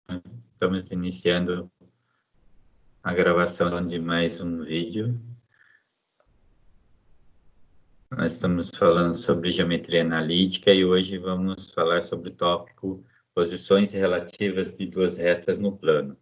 estamos iniciando a gravação de mais um vídeo. Nós estamos falando sobre geometria analítica e hoje vamos falar sobre o tópico posições relativas de duas retas no plano.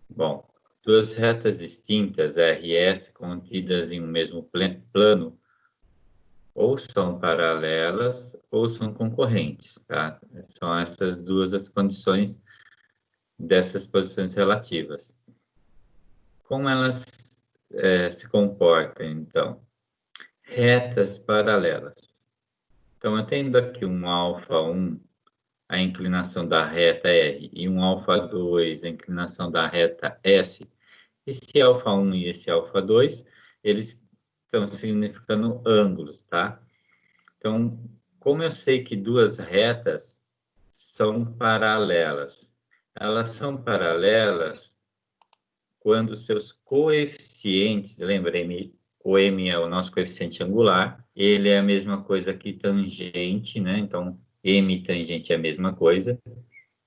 Bom, duas retas distintas, R e S, contidas em um mesmo plano, ou são paralelas ou são concorrentes, tá? São essas duas as condições dessas posições relativas. Como elas se comportam, então? Retas paralelas. Então, eu tenho aqui um α1, a inclinação da reta R, e um α2, a inclinação da reta S. Esse α1 e esse α2, eles estão significando ângulos, tá? Então, como eu sei que duas retas são paralelas? Elas são paralelas quando seus coeficientes, lembrem-me, o m é o nosso coeficiente angular, ele é a mesma coisa que tangente, né? Então, m tangente é a mesma coisa,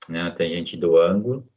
né? A tangente do ângulo.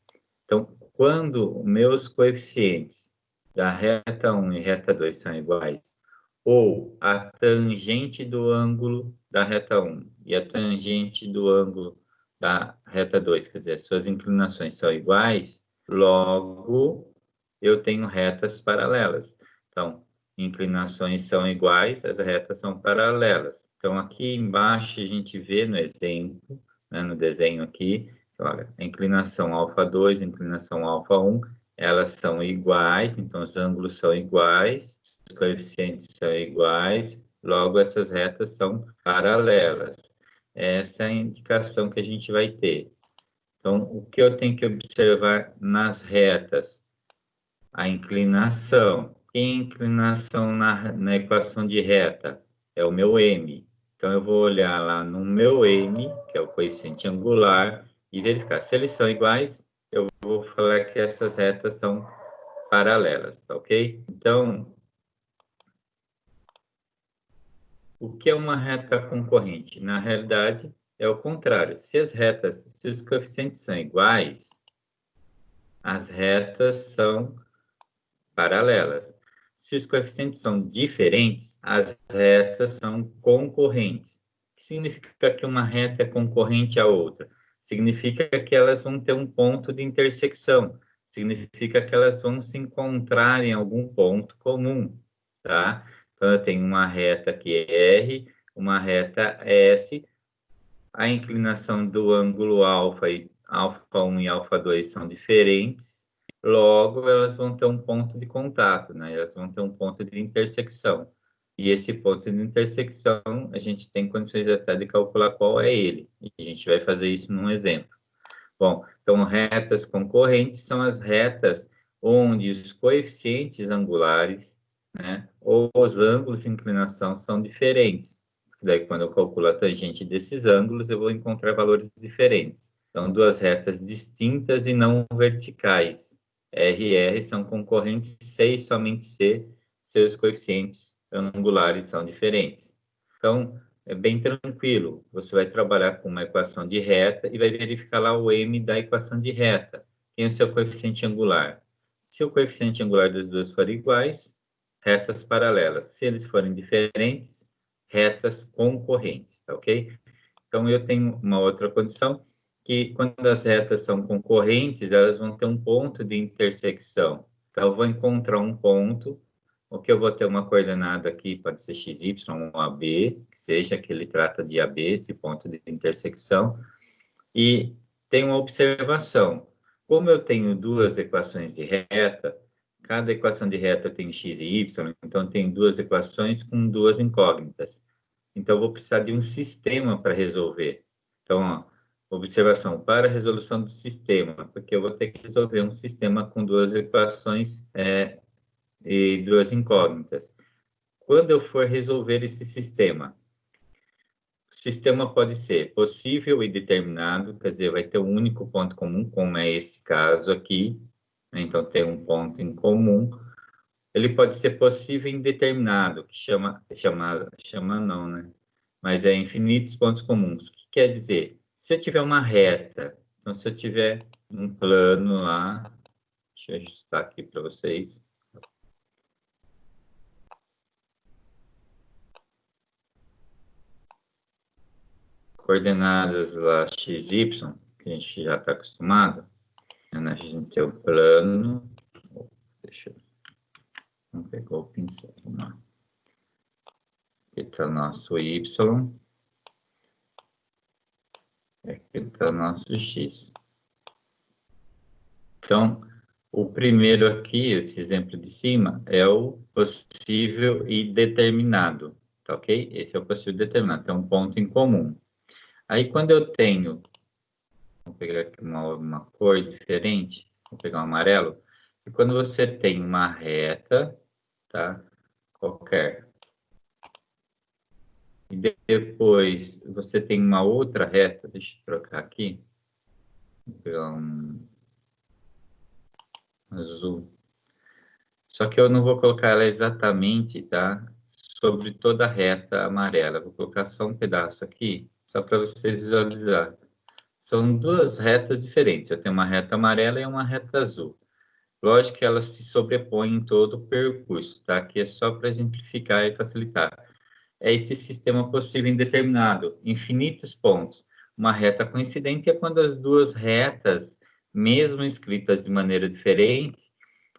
Então, quando meus coeficientes da reta 1 e reta 2 são iguais, ou a tangente do ângulo da reta 1 e a tangente do ângulo da reta 2, quer dizer, suas inclinações são iguais, logo eu tenho retas paralelas. Então, inclinações são iguais, as retas são paralelas. Então, aqui embaixo a gente vê no exemplo, né, no desenho aqui, olha, a inclinação α2, a inclinação α1, elas são iguais, então os ângulos são iguais, os coeficientes são iguais, logo essas retas são paralelas. Essa é a indicação que a gente vai ter. Então, o que eu tenho que observar nas retas? A inclinação. E a inclinação na equação de reta? É o meu m. Então, eu vou olhar lá no meu m, que é o coeficiente angular, e verificar. Se eles são iguais, eu vou falar que essas retas são paralelas, ok? Então, o que é uma reta concorrente? Na realidade, é o contrário. Se os coeficientes são iguais, as retas são paralelas. Se os coeficientes são diferentes, as retas são concorrentes. O que significa que uma reta é concorrente à outra? Significa que elas vão ter um ponto de intersecção. Significa que elas vão se encontrar em algum ponto comum, tá? Então, eu tenho uma reta que é R, uma reta S. A inclinação do ângulo alfa, α1 e α2 são diferentes. Logo, elas vão ter um ponto de contato, né? Elas vão ter um ponto de intersecção. E esse ponto de intersecção, a gente tem condições até de calcular qual é ele. E a gente vai fazer isso num exemplo. Bom, então, retas concorrentes são as retas onde os coeficientes angulares, né, ou os ângulos de inclinação são diferentes. Daí, quando eu calculo a tangente desses ângulos, eu vou encontrar valores diferentes. Então, duas retas distintas e não verticais. R e R são concorrentes C e somente C, seus coeficientes angulares são diferentes. Então, é bem tranquilo. Você vai trabalhar com uma equação de reta e vai verificar lá o m da equação de reta. Tem o seu coeficiente angular. Se o coeficiente angular das duas forem iguais, retas paralelas. Se eles forem diferentes, retas concorrentes, tá ok? Então, eu tenho uma outra condição, que quando as retas são concorrentes, elas vão ter um ponto de intersecção. Então, eu vou encontrar um ponto, o que eu vou ter uma coordenada aqui, pode ser XY ou AB, que seja que ele trata de AB, esse ponto de intersecção, e tem uma observação. Como eu tenho duas equações de reta, cada equação de reta tem x e y, então eu tenho duas equações com duas incógnitas. Então, eu vou precisar de um sistema para resolver. Então, ó, observação, para a resolução do sistema, porque eu vou ter que resolver um sistema com duas equações e duas incógnitas. Quando eu for resolver esse sistema, o sistema pode ser possível e determinado, quer dizer, vai ter um único ponto comum, como é esse caso aqui, né? Então, tem um ponto em comum. Ele pode ser possível e indeterminado, que chama não, né? Mas é infinitos pontos comuns. O que quer dizer? Se eu tiver uma reta, então se eu tiver um plano lá. Deixa eu ajustar aqui para vocês. Coordenadas lá x, y, que a gente já está acostumado. Né? A gente tem o plano. Deixa eu... Não pegou o pincel. Vamos lá. Aqui está o nosso y. Aqui está o nosso x. Então, o primeiro aqui, esse exemplo de cima, é o possível e determinado, tá ok? Esse é o possível e determinado, tem um ponto em comum. Aí, quando eu tenho, vou pegar aqui uma cor diferente, vou pegar um amarelo, e quando você tem uma reta, tá? Qualquer. E depois você tem uma outra reta, deixa eu trocar aqui, vou pegar um azul. Só que eu não vou colocar ela exatamente, tá? Sobre toda a reta amarela. Vou colocar só um pedaço aqui, só para você visualizar. São duas retas diferentes. Eu tenho uma reta amarela e uma reta azul. Lógico que elas se sobrepõem em todo o percurso, tá? Aqui é só para exemplificar e facilitar. É esse sistema possível indeterminado, infinitos pontos. Uma reta coincidente é quando as duas retas, mesmo escritas de maneira diferente,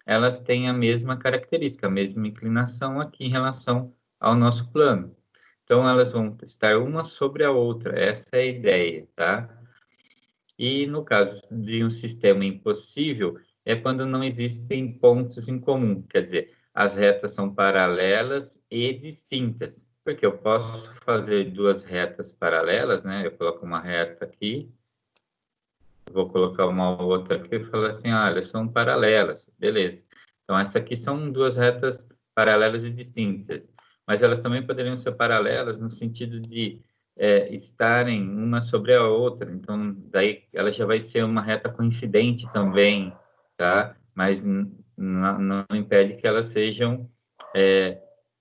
elas têm a mesma característica, a mesma inclinação aqui em relação ao nosso plano. Então, elas vão estar uma sobre a outra, essa é a ideia, tá? E no caso de um sistema impossível, é quando não existem pontos em comum, quer dizer, as retas são paralelas e distintas, porque eu posso fazer duas retas paralelas, né? Eu coloco uma reta aqui, vou colocar uma outra aqui e falar assim, olha, são paralelas, beleza. Então, essas aqui são duas retas paralelas e distintas, mas elas também poderiam ser paralelas no sentido de estarem uma sobre a outra, então, daí ela já vai ser uma reta coincidente também, tá? Mas não impede que elas sejam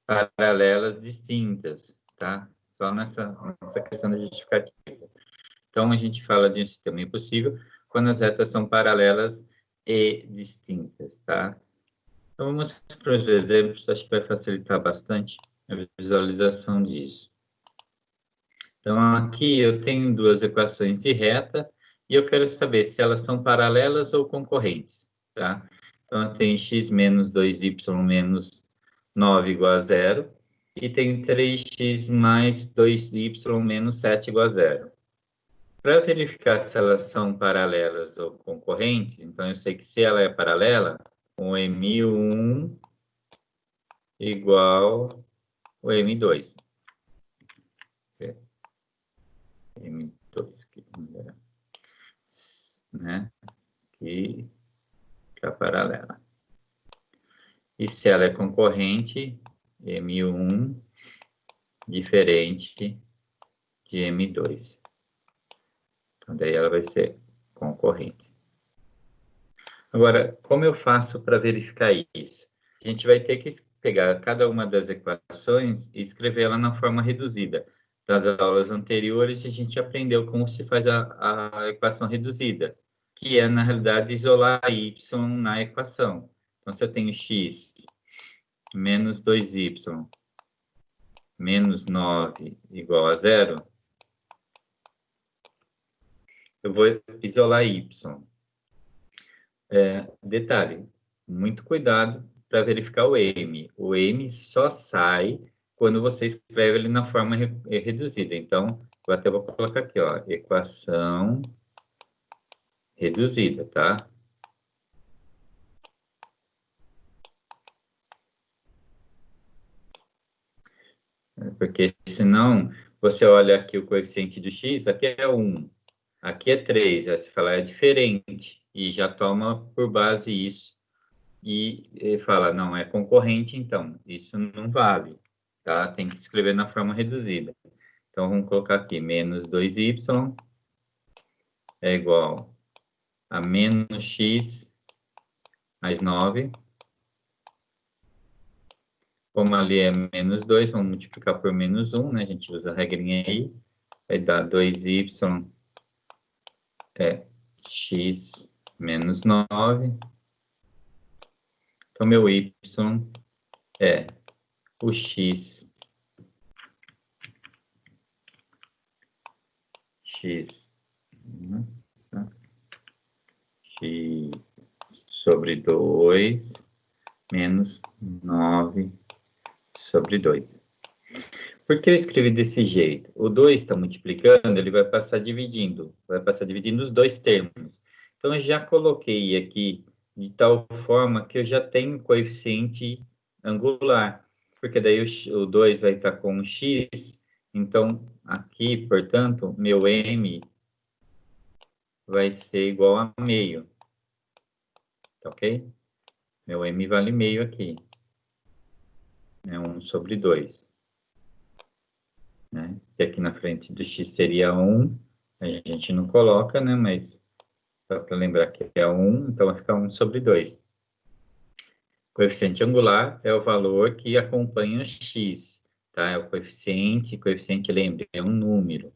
paralelas distintas, tá? Só nessa questão da justificativa. Então, a gente fala de um sistema impossível quando as retas são paralelas e distintas, tá? Então, vamos para os exemplos, acho que vai facilitar bastante a visualização disso. Então, aqui eu tenho duas equações de reta e eu quero saber se elas são paralelas ou concorrentes, tá? Então, eu tenho x menos 2y menos 9 igual a 0 e tenho 3x mais 2y menos 7 igual a 0. Para verificar se elas são paralelas ou concorrentes, então eu sei que se ela é paralela, o M1 igual o M2. M2 aqui, né? Que é paralela. E se ela é concorrente, M1 diferente de M2. Então, daí ela vai ser concorrente. Agora, como eu faço para verificar isso? A gente vai ter que pegar cada uma das equações e escrever ela na forma reduzida. Das aulas anteriores, a gente aprendeu como se faz a equação reduzida, que é, na realidade, isolar y na equação. Então, se eu tenho x menos 2y menos 9 igual a 0, eu vou isolar y. Detalhe, muito cuidado para verificar o M. O M só sai quando você escreve ele na forma reduzida. Então, eu até vou colocar aqui, ó, equação reduzida, tá? Porque senão, você olha aqui o coeficiente do x, aqui é 1, aqui é 3, aí você fala, é diferente, e já toma por base isso, e fala, não, é concorrente, então, isso não vale, tá? Tem que escrever na forma reduzida. Então, vamos colocar aqui, menos 2y é igual a menos x mais 9. Como ali é menos 2, vamos multiplicar por menos 1, né? A gente usa a regrinha aí. Vai dar 2y x menos 9. Então, meu y é o x sobre 2 menos 9 sobre 2. Por que eu escrevi desse jeito? O 2 está multiplicando, ele vai passar dividindo os dois termos. Então, eu já coloquei aqui de tal forma que eu já tenho coeficiente angular, porque daí o 2 vai estar com um x, então aqui, portanto, meu m vai ser igual a meio, tá ok? Meu m vale meio aqui, é 1 sobre 2. Né? E aqui na frente do x seria 1, a gente não coloca, né? Mas para lembrar que é 1, então vai ficar 1 sobre 2. Coeficiente angular é o valor que acompanha o x, tá? É o coeficiente, lembre, é um número.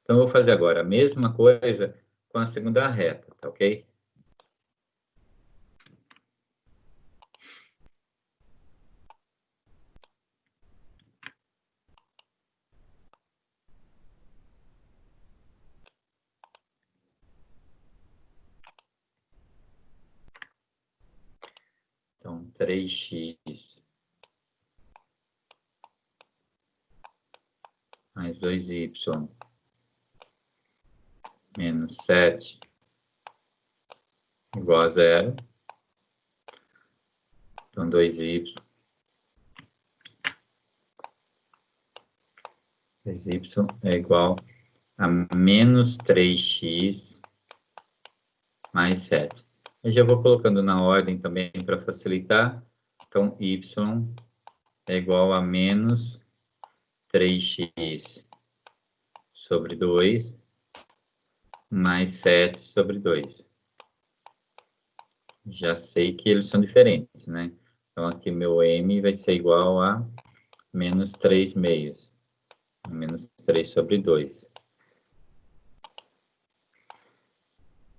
Então, eu vou fazer agora a mesma coisa com a segunda reta, tá ok? Então, 3x mais 2y menos 7 igual a 0. Então, 2y é igual a menos 3x mais 7. Eu já vou colocando na ordem também para facilitar. Então, y é igual a menos 3x sobre 2 mais 7 sobre 2. Já sei que eles são diferentes, né? Então, aqui meu m vai ser igual a menos 3 meios. Menos 3 sobre 2.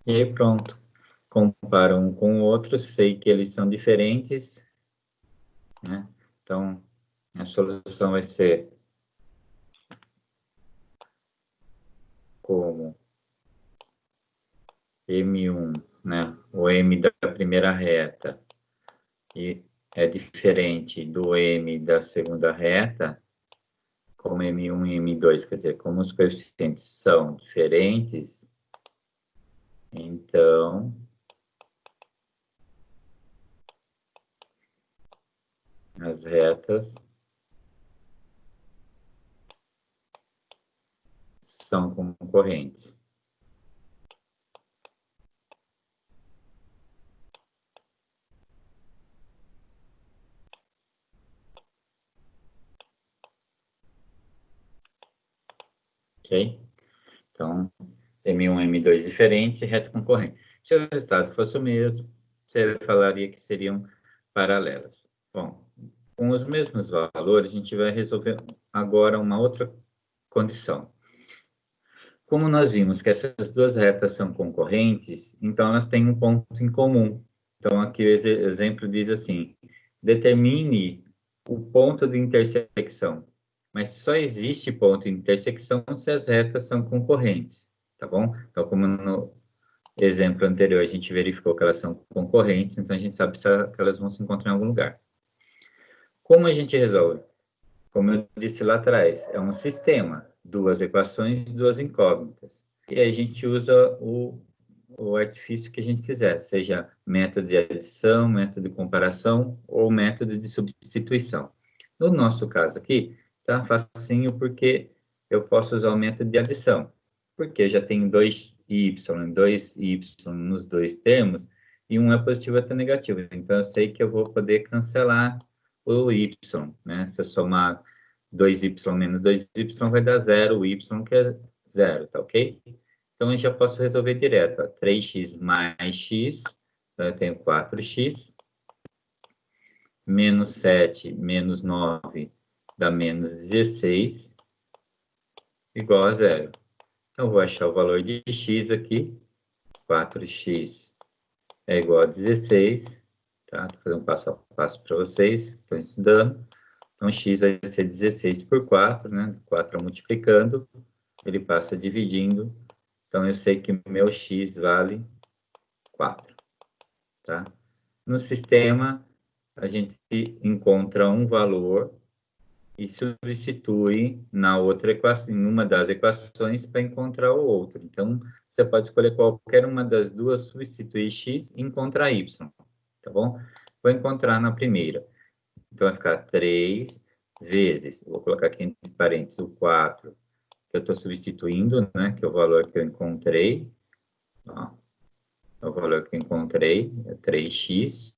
E aí, pronto. Comparo um com o outro, sei que eles são diferentes, né? Então, a solução vai ser como M1, né? O M da primeira reta e é diferente do M da segunda reta, como M1 e M2, quer dizer, como os coeficientes são diferentes, então as retas são concorrentes. Ok? Então, M1 e M2 diferentes e reta concorrente. Se o resultado fosse o mesmo, você falaria que seriam paralelas. Bom, com os mesmos valores, a gente vai resolver agora uma outra condição. Como nós vimos que essas duas retas são concorrentes, então elas têm um ponto em comum. Então, aqui o exemplo diz assim, determine o ponto de intersecção. Mas só existe ponto de intersecção se as retas são concorrentes, tá bom? Então, como no exemplo anterior a gente verificou que elas são concorrentes, então a gente sabe que elas vão se encontrar em algum lugar. Como a gente resolve? Como eu disse lá atrás, é um sistema, duas equações, duas incógnitas. E aí a gente usa o artifício que a gente quiser, seja método de adição, método de comparação ou método de substituição. No nosso caso aqui, tá facinho porque eu posso usar o método de adição, porque eu já tenho 2y nos dois termos, e um é positivo e outro é negativo. Então, eu sei que eu vou poder cancelar o y, né? Se eu somar 2y menos 2y, vai dar 0, o y que é 0, tá ok? Então, eu já posso resolver direto. Ó, 3x mais x, então eu tenho 4x, menos 7 menos 9 dá menos 16, igual a 0. Então, eu vou achar o valor de x aqui, 4x é igual a 16, tá? Estou fazendo passo a passo para vocês, estão estudando. Então, x vai ser 16 por 4, né? 4 multiplicando, ele passa dividindo. Então, eu sei que meu x vale 4, tá? No sistema, a gente encontra um valor e substitui na outra equação, em uma das equações para encontrar o outro. Então, você pode escolher qualquer uma das duas, substituir x e encontrar y, tá bom? Vou encontrar na primeira. Então, vai ficar 3 vezes, vou colocar aqui entre parênteses o 4, que eu estou substituindo, né, que é o valor que eu encontrei. Ó, é o valor que eu encontrei, é 3x.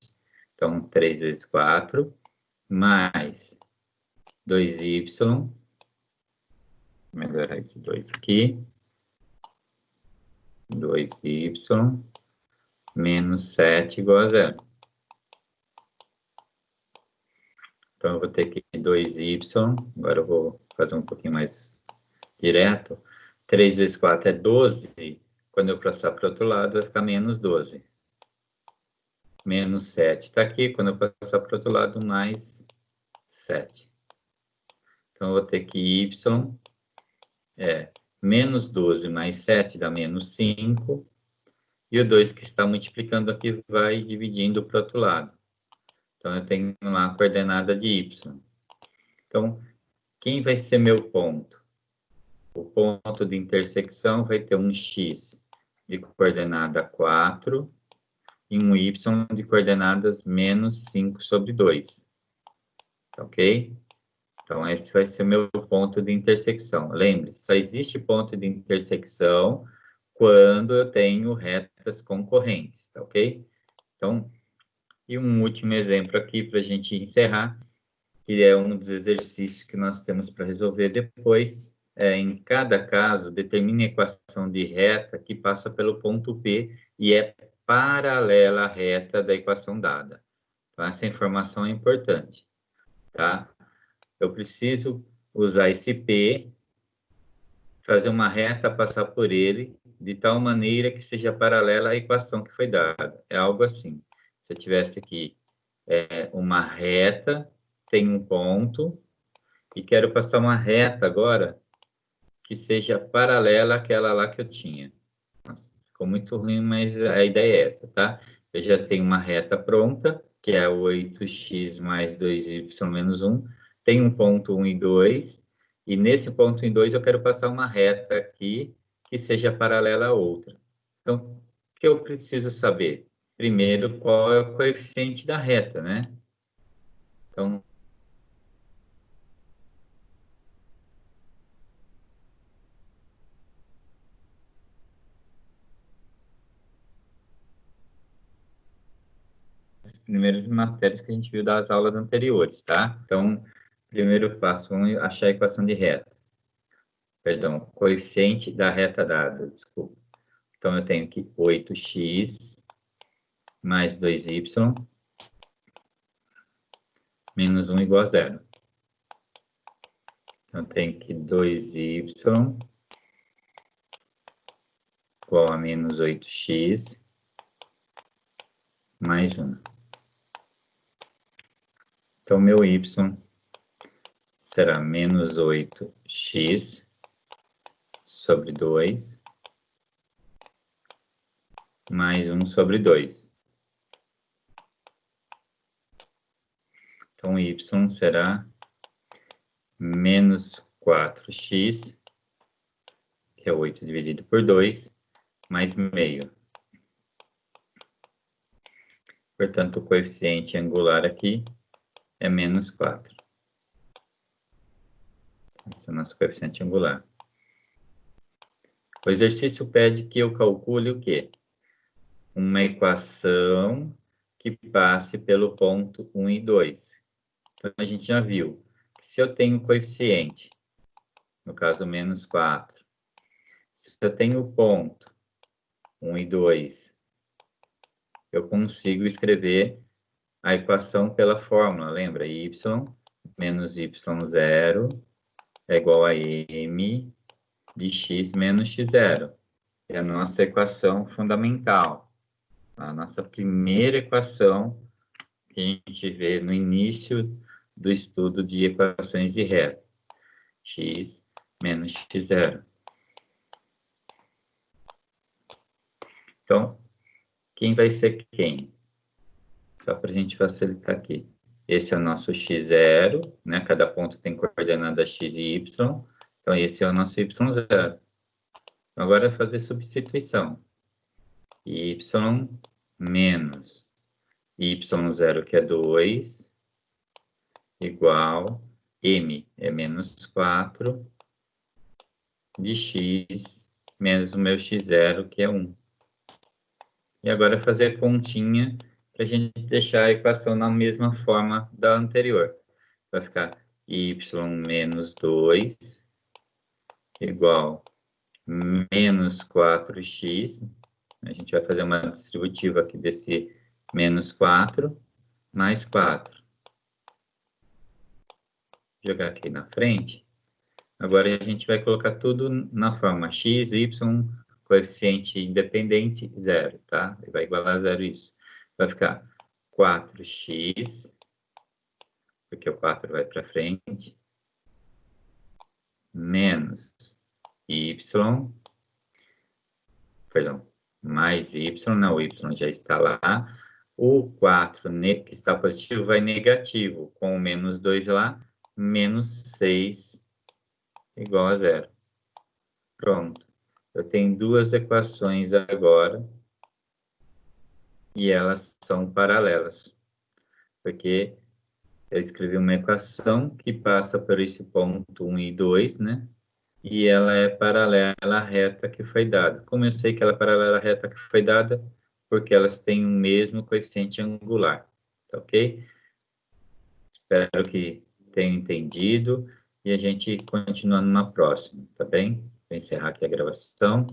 Então, 3 vezes 4, mais 2y, melhorar esse 2 aqui, 2y, menos 7 igual a 0. Então, eu vou ter que 2y, agora eu vou fazer um pouquinho mais direto. 3 vezes 4 é 12, quando eu passar para o outro lado vai ficar menos 12. Menos 7 está aqui, quando eu passar para o outro lado, mais 7. Então, eu vou ter que y é menos 12 mais 7 dá menos 5. E o 2 que está multiplicando aqui vai dividindo para o outro lado. Então, eu tenho lá a coordenada de y. Então, quem vai ser meu ponto? O ponto de intersecção vai ter um x de coordenada 4 e um y de coordenadas menos 5 sobre 2. Ok? Então, esse vai ser meu ponto de intersecção. Lembre-se, só existe ponto de intersecção quando eu tenho retas concorrentes, tá ok? Então, e um último exemplo aqui para a gente encerrar, que é um dos exercícios que nós temos para resolver depois. Em cada caso, determine a equação de reta que passa pelo ponto P e é paralela à reta da equação dada. Então, essa informação é importante, tá? Eu preciso usar esse P, fazer uma reta, passar por ele, de tal maneira que seja paralela à equação que foi dada. É algo assim. Se eu tivesse aqui uma reta, tem um ponto, e quero passar uma reta agora que seja paralela àquela lá que eu tinha. Nossa, ficou muito ruim, mas a ideia é essa, tá? Eu já tenho uma reta pronta, que é 8x mais 2y menos 1. Tem um ponto 1 e 2, e nesse ponto 1 e 2 eu quero passar uma reta aqui que seja paralela a outra. Então, o que eu preciso saber? Primeiro, qual é o coeficiente da reta, né? Então, as primeiras matérias que a gente viu das aulas anteriores, tá? Então, primeiro passo, vamos achar a equação de reta. Perdão, coeficiente da reta dada, desculpa. Então, eu tenho aqui 8x mais 2y menos 1 igual a 0. Então, eu tenho que 2y igual a menos 8x mais 1. Então, meu y será menos 8x sobre 2 mais 1 sobre 2. Então, y será menos 4x, que é 8 dividido por 2, mais meio. Portanto, o coeficiente angular aqui é menos 4. Esse é o nosso coeficiente angular. O exercício pede que eu calcule o quê? Uma equação que passe pelo ponto 1 e 2. Então, a gente já viu que se eu tenho coeficiente, no caso, menos 4, se eu tenho o ponto 1 e 2, eu consigo escrever a equação pela fórmula, lembra? Y menos y0 é igual a m de x menos x0. É a nossa equação fundamental. A nossa primeira equação que a gente vê no início do estudo de equações de reta. X menos x0. Então, quem vai ser quem? Só para a gente facilitar aqui. Esse é o nosso x0, né? Cada ponto tem coordenada x e y. Então, esse é o nosso y0. Agora, fazer substituição. Y menos y0, que é 2, igual m, é menos 4, de x, menos o meu x0, que é 1. E agora fazer a continha para a gente deixar a equação na mesma forma da anterior. Vai ficar y menos 2 igual menos 4x. A gente vai fazer uma distributiva aqui desse menos 4 mais 4. Jogar aqui na frente. Agora a gente vai colocar tudo na forma x, y, coeficiente independente, 0, tá? Vai igualar a 0 isso. Vai ficar 4x, porque o 4 vai para frente, menos y, perdão, mais y, não, o y já está lá. O 4, que está positivo, vai negativo, com o menos 2 lá, menos 6 igual a 0. Pronto. Eu tenho duas equações agora, e elas são paralelas, porque eu escrevi uma equação que passa por esse ponto 1 e 2, né? E ela é paralela à reta que foi dada. Como eu sei que ela é paralela à reta que foi dada? Porque elas têm o mesmo coeficiente angular, tá ok? Espero que tenham entendido e a gente continua numa próxima, tá bem? Vou encerrar aqui a gravação.